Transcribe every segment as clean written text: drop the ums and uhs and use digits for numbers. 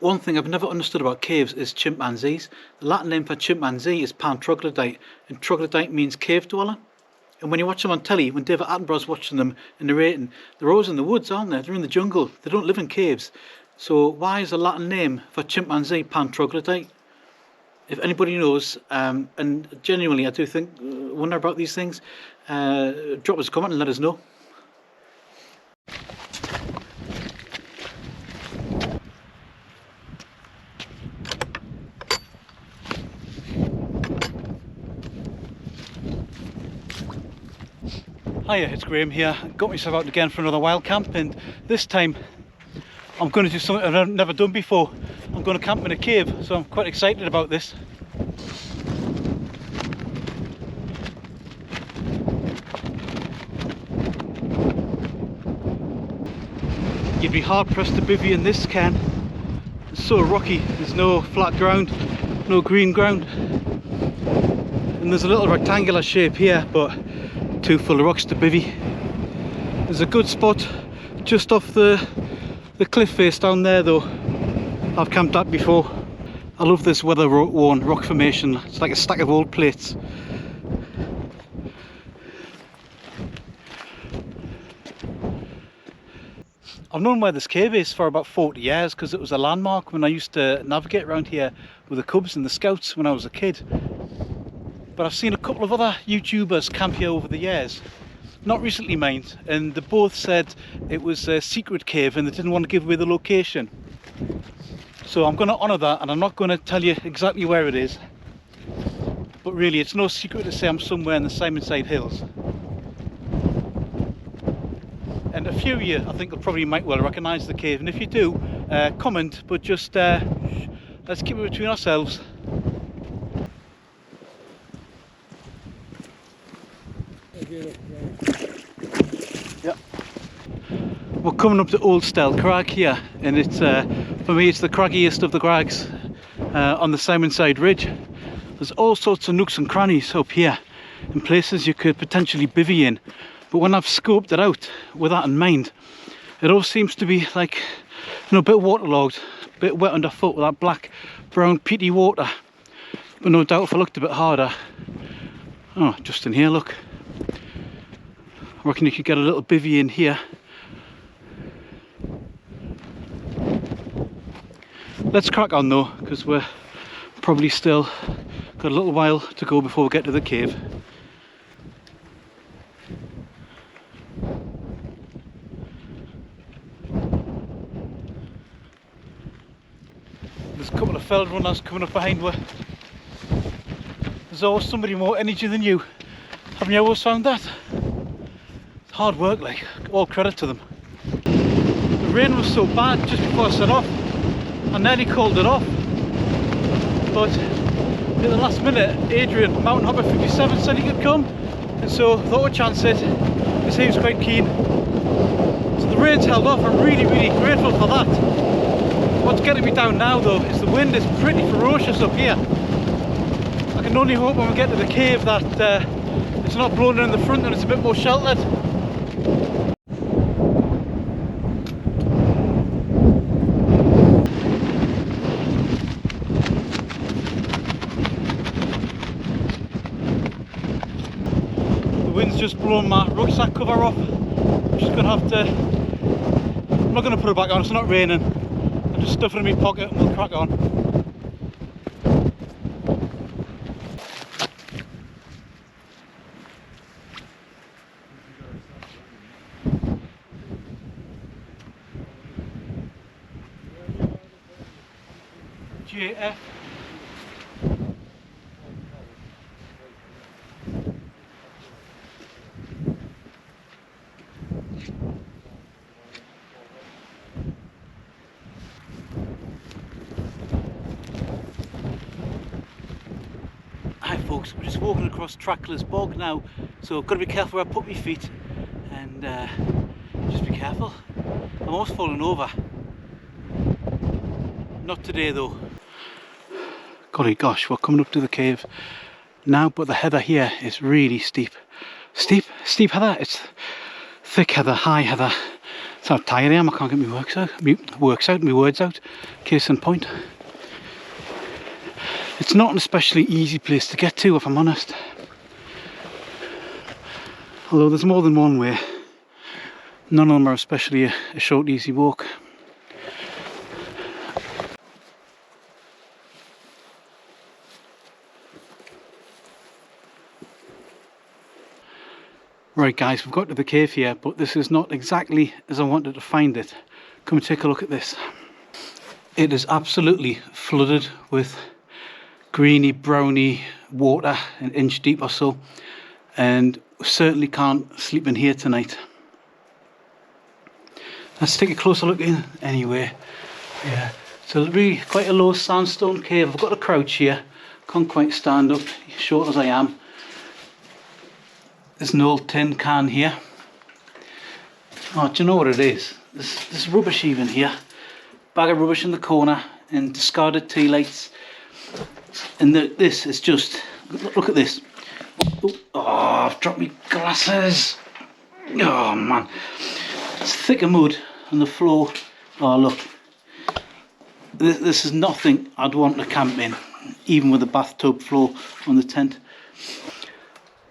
One thing I've never understood about caves is chimpanzees. The Latin name for chimpanzee is pan troglodyte, and troglodyte means cave dweller. And when you watch them on telly, when David Attenborough's watching them and narrating, they're always in the woods, aren't they? They're in the jungle. They don't live in caves. So why is the Latin name for chimpanzee pan troglodyte? If anybody knows, and genuinely I do wonder about these things, drop us a comment and let us know. Hiya, it's Graham here. Got myself out again for another wild camp, and this time I'm going to do something I've never done before. I'm going to camp in a cave, so I'm quite excited about this. You'd be hard pressed to bivvy in this cairn. It's so rocky, there's no flat ground, no green ground. And there's a little rectangular shape here, but too full of rocks to bivvy. There's a good spot just off the cliff face down there though. I've camped at before. I love this weather-worn rock formation. It's like a stack of old plates. I've known where this cave is for about 40 years because it was a landmark when I used to navigate around here with the Cubs and the Scouts when I was a kid. But I've seen a couple of other YouTubers camp here over the years, not recently mind, and they both said it was a secret cave and they didn't want to give away the location. So I'm going to honour that, and I'm not going to tell you exactly where it is. But really, it's no secret to say I'm somewhere in the Simonside Hills. And a few of you, I think, might well recognise the cave, and if you do, comment, but just let's keep it between ourselves. Yep. We're coming up to Old Stell Crag here, and it's for me it's the craggiest of the crags on the Simonside Ridge. There's all sorts of nooks and crannies up here and places you could potentially bivvy in, but when I've scoped it out with that in mind, it all seems to be like, a bit waterlogged, a bit wet underfoot with that black brown peaty water. But no doubt if I looked a bit harder, oh, just in here, look, I reckon you could get a little bivvy in here. Let's crack on though, because we're probably still got a little while to go before we get to the cave. There's a couple of feld runners coming up behind us. There's always somebody more energy than you. Haven't you always found that? It's hard work, like, all credit to them. The rain was so bad just before I set off, I nearly called it off. But at the last minute, Adrian, Mountain Hopper 57, said he could come, and so I thought I'd chance it, because he was quite keen. So the rain's held off. I'm really, really grateful for that. What's getting me down now though is the wind is pretty ferocious up here. I can only hope when we get to the cave that it's not blowing in the front and it's a bit more sheltered. The wind's just blown my rucksack cover off. I'm just going to have to... I'm not going to put it back on, it's not raining. I'll just stuff it in my pocket and we'll crack on. JF. Hi folks, we're just walking across trackless bog now, so I've got to be careful where I put my feet, and just be careful. I'm almost falling over. Not today though. Golly gosh, we're coming up to the cave now, but the heather here is really steep. Steep heather, it's thick heather, high heather, That's how tired I am. I can't get my words out. Case in point. It's not an especially easy place to get to, if I'm honest. Although there's more than one way. None of them are especially a short, easy walk. Right guys, we've got to the cave here, but this is not exactly as I wanted to find it. Come and take a look at this. It is absolutely flooded with greeny, browny water, an inch deep or so, and we certainly can't sleep in here tonight. Let's take a closer look in anyway. Yeah, so it's really quite a low sandstone cave. I've got to crouch here, can't quite stand up, short as I am. There's an old tin can here. Oh, do you know what it is? There's rubbish even here. Bag of rubbish in the corner and discarded tea lights. And this is just, look at this. Oh, I've dropped my glasses. Oh man. It's thick of mud on the floor. Oh look. This is nothing I'd want to camp in, even with a bathtub floor on the tent.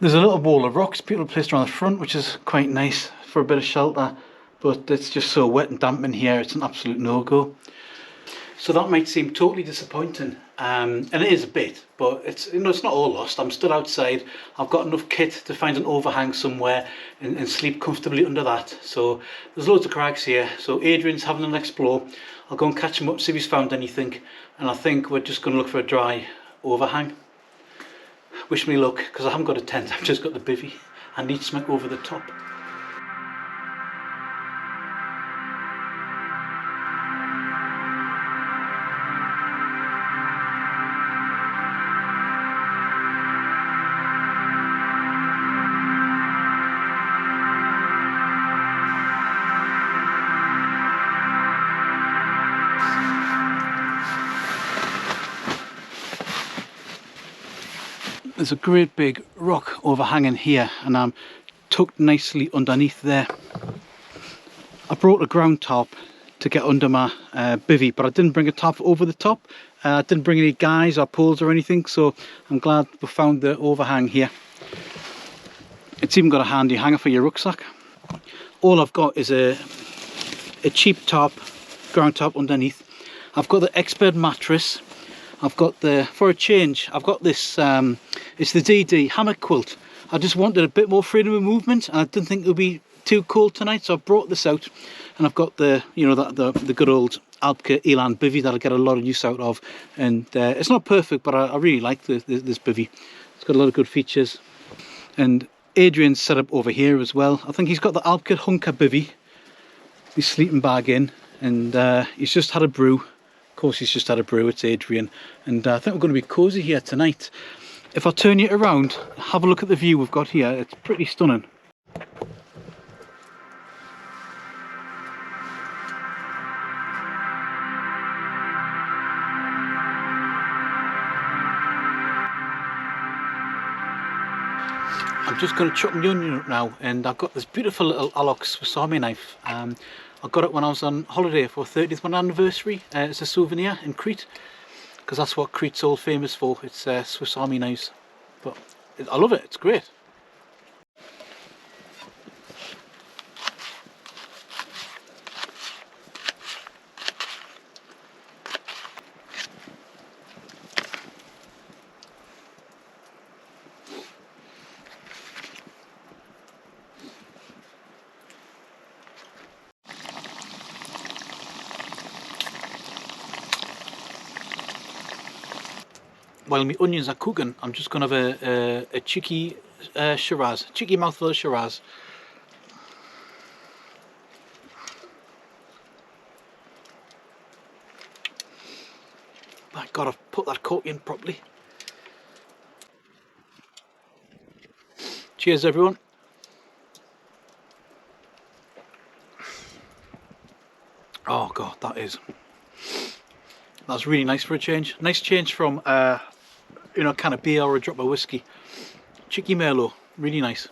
There's a little wall of rocks people have placed around the front, which is quite nice for a bit of shelter, but it's just so wet and damp in here, it's an absolute no-go. So that might seem totally disappointing, and it is a bit, but it's, you know, it's not all lost. I'm still outside. I've got enough kit to find an overhang somewhere and sleep comfortably under that. So there's loads of crags here. So Adrian's having an explore. I'll go and catch him up, see if he's found anything, and I think we're just going to look for a dry overhang. Wish me luck, because I haven't got a tent, I've just got the bivvy. I need something over the top. There's a great big rock overhanging here, and I'm tucked nicely underneath there. I brought a ground top to get under my bivvy, but I didn't bring a top over the top. I didn't bring any guys or poles or anything, so I'm glad we found the overhang here. It's even got a handy hanger for your rucksack. All I've got is a cheap top, ground top underneath. I've got the expert mattress. I've got for a change, I've got this, it's the DD hammock quilt. I just wanted a bit more freedom of movement, and I didn't think it would be too cold tonight, so I brought this out. And I've got the, you know, the good old Alpka Elan bivvy that I get a lot of use out of. And it's not perfect, but I really like this bivvy. It's got a lot of good features. And Adrian's set up over here as well. I think he's got the Alpka Hunker bivvy, his sleeping bag in, and he's just had a brew. Of course, he's just had a brew, it's Adrian, and I think we're going to be cosy here tonight. If I turn you around, have a look at the view we've got here. It's pretty stunning. I'm just going to chop my onion up now, and I've got this beautiful little Alox wasabi knife. I got it when I was on holiday for 30th anniversary. It's a souvenir in Crete, because that's what Crete's all famous for. It's Swiss Army knives. But I love it, it's great. While my onions are cooking, I'm just going to have a cheeky Shiraz, cheeky mouthful of Shiraz. My God, I've put that cork in properly. Cheers, everyone. Oh God, that's really nice for a change. Nice change from you know, a can of beer or a drop of whiskey. Cheeky merlot, really nice.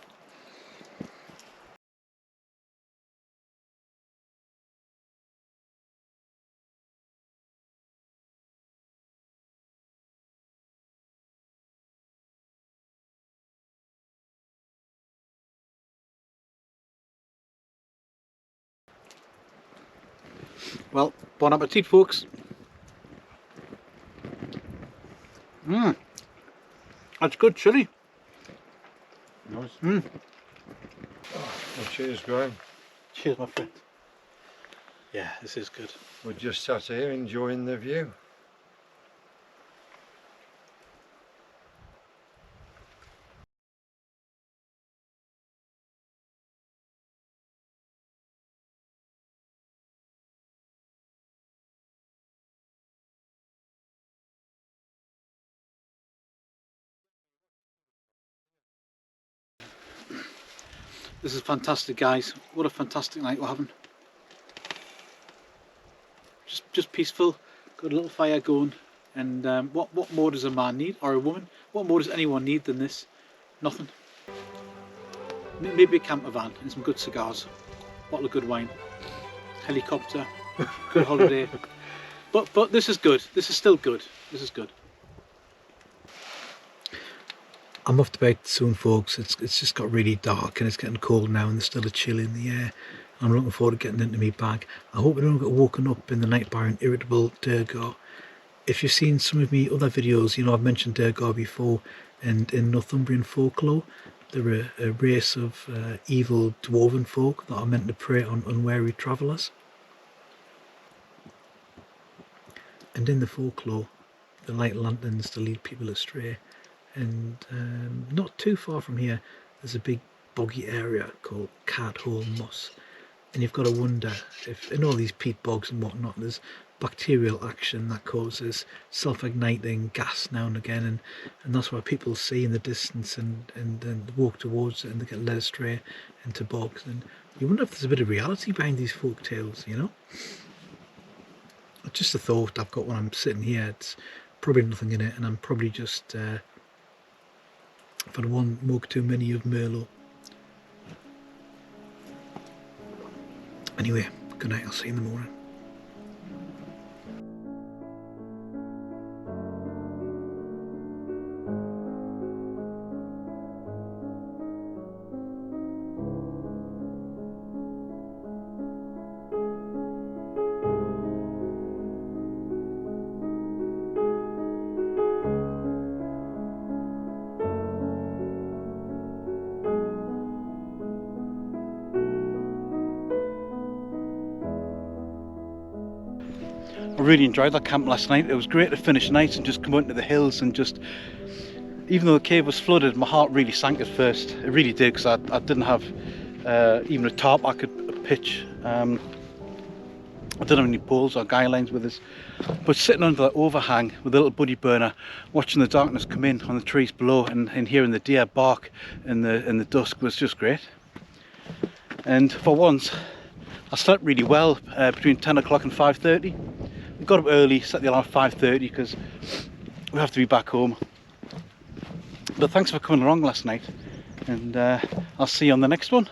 Well, bon appetit, folks. That's good chilli. Nice. Mmm. Well, cheers, Graham. Cheers, my friend. Yeah, this is good. We're just sat here enjoying the view. This is fantastic, guys. What a fantastic night we're having. Just peaceful. Got a little fire going. And what more does a man need, or a woman? What more does anyone need than this? Nothing. Maybe a camper van and some good cigars, bottle of good wine, helicopter, good holiday. But this is good. This is still good. This is good. I'm off to bed soon, folks. It's just got really dark and it's getting cold now, and there's still a chill in the air. I'm looking forward to getting into my bag. I hope I don't get woken up in the night by an irritable Duegar. If you've seen some of my other videos, you know I've mentioned Duegar before, and in Northumbrian folklore, they're a race of evil dwarven folk that are meant to prey on unwary travellers. And in the folklore, they light lanterns to lead people astray. And not too far from here, there's a big boggy area called Cart Hole Moss. And you've got to wonder if in all these peat bogs and whatnot, there's bacterial action that causes self-igniting gas now and again, and that's what people see in the distance and walk towards it, and they get led astray into bogs. And you wonder if there's a bit of reality behind these folk tales, you know. It's just a thought I've got when I'm sitting here. It's probably nothing in it, and I'm probably just I've had one mug too many of merlot. Anyway, good night. I'll see you in the morning. I really enjoyed that camp last night. It was great to finish nice and just come out into the hills, and just, even though the cave was flooded, my heart really sank at first. It really did, because I didn't have even a tarp I could pitch. I didn't have any poles or guy lines with us. But sitting under that overhang with a little buddy burner, watching the darkness come in on the trees below, and hearing the deer bark in the dusk was just great. And for once, I slept really well between 10 o'clock and 5:30. We got up early, set the alarm at 5:30 because we have to be back home. But thanks for coming along last night, and I'll see you on the next one.